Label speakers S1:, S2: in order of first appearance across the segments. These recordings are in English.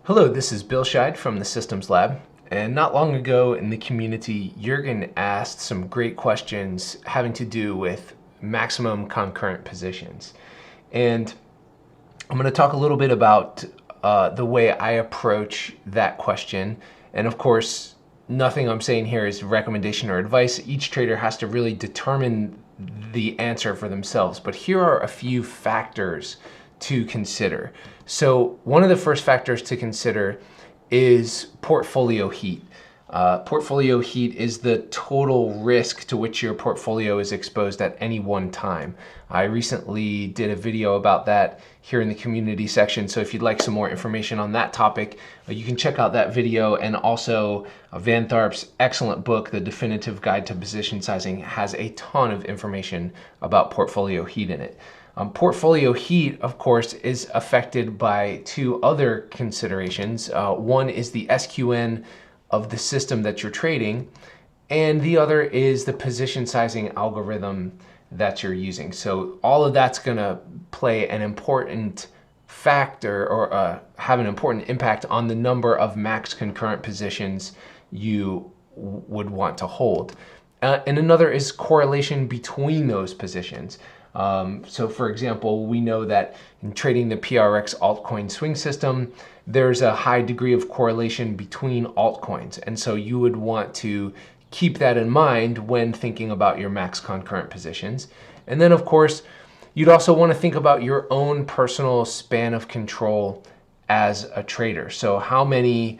S1: Hello, this is Bill Scheid from the Systems Lab. And not long ago in the community, Jürgen asked some great questions having to do with maximum concurrent positions. And I'm going to talk a little bit about the way I approach that question. And of course, nothing I'm saying here is recommendation or advice. Each trader has to really determine the answer for themselves. But here are a few factors to consider. So one of the first factors to consider is portfolio heat. Portfolio heat is the total risk to which your portfolio is exposed at any one time. I recently did a video about that here in the community section, so if you'd like some more information on that topic, you can check out that video. And also Van Tharp's excellent book, The Definitive Guide to Position Sizing, has a ton of information about portfolio heat in it. Portfolio heat, of course, is affected by two other considerations. One is the SQN of the system that you're trading, and the other is the position sizing algorithm that you're using. So all of that's going to play an important factor or have an important impact on the number of max concurrent positions you would want to hold. And another is correlation between those positions. So for example, we know that in trading the PRX altcoin swing system, there's a high degree of correlation between altcoins. And so you would want to keep that in mind when thinking about your max concurrent positions. And then of course, you'd also want to think about your own personal span of control as a trader. So how many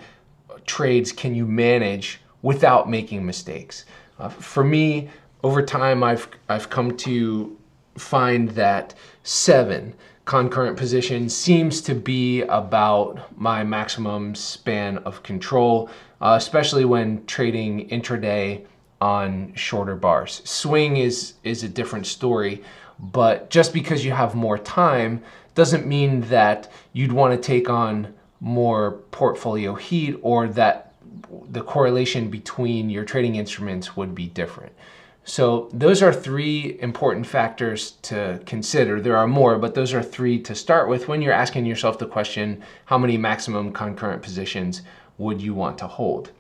S1: trades can you manage without making mistakes? For me, over time, I've come to find that 7 concurrent positions seems to be about my maximum span of control, especially when trading intraday on shorter bars. Swing is a different story, but just because you have more time doesn't mean that you'd want to take on more portfolio heat or that the correlation between your trading instruments would be different. So those are 3 important factors to consider. There are more, but those are 3 to start with when you're asking yourself the question, how many maximum concurrent positions would you want to hold?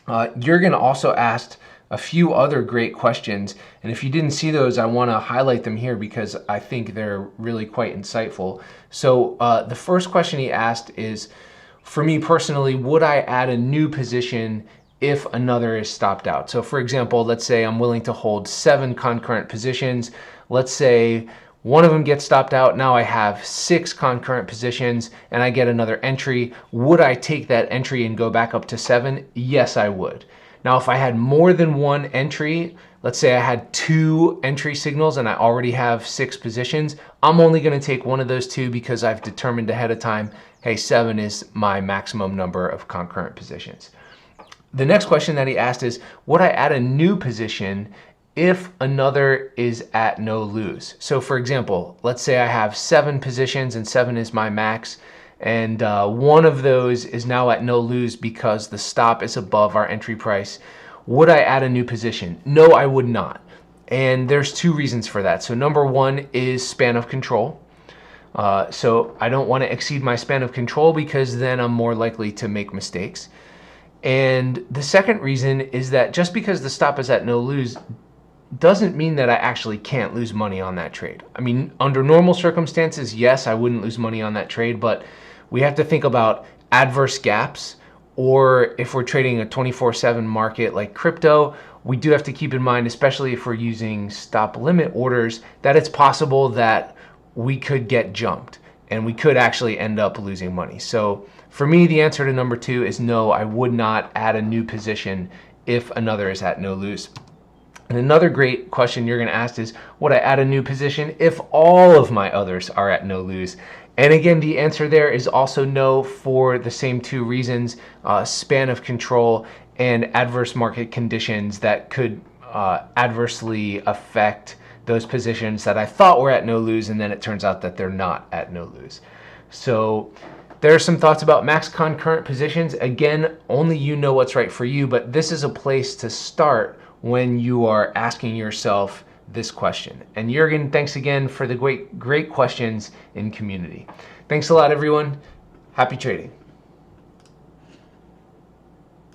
S1: Jürgen also asked a few other great questions, and if you didn't see those, I want to highlight them here because I think they're really quite insightful. So the first question he asked is, for me personally, would I add a new position if another is stopped out? So for example, let's say I'm willing to hold 7 concurrent positions. Let's say one of them gets stopped out. Now I have 6 concurrent positions and I get another entry. Would I take that entry and go back up to 7? Yes, I would. Now, if I had more than one entry, let's say I had 2 entry signals and I already have 6 positions, I'm only going to take one of those 2 because I've determined ahead of time, hey, 7 is my maximum number of concurrent positions. The next question that he asked is, would I add a new position if another is at no lose? So for example, let's say I have 7 positions and 7 is my max, and one of those is now at no lose because the stop is above our entry price. Would I add a new position? No, I would not. And there's 2 reasons for that. So number 1 is span of control. So I don't want to exceed my span of control because then I'm more likely to make mistakes. And the second reason is that just because the stop is at no lose doesn't mean that I actually can't lose money on that trade. I mean, under normal circumstances, yes, I wouldn't lose money on that trade, but we have to think about adverse gaps, or if we're trading a 24/7 market like crypto, we do have to keep in mind, especially if we're using stop limit orders, that it's possible that we could get jumped and we could actually end up losing money. So for me, the answer to number 2 is no, I would not add a new position if another is at no lose. And another great question you're going to ask is, would I add a new position if all of my others are at no lose? And again, the answer there is also no for the same 2 reasons, span of control and adverse market conditions that could adversely affect those positions that I thought were at no lose, and then it turns out that they're not at no lose. So there are some thoughts about max concurrent positions. Again, only you know what's right for you, but this is a place to start when you are asking yourself this question. And Jürgen, thanks again for the great questions in community. Thanks a lot, everyone. Happy trading.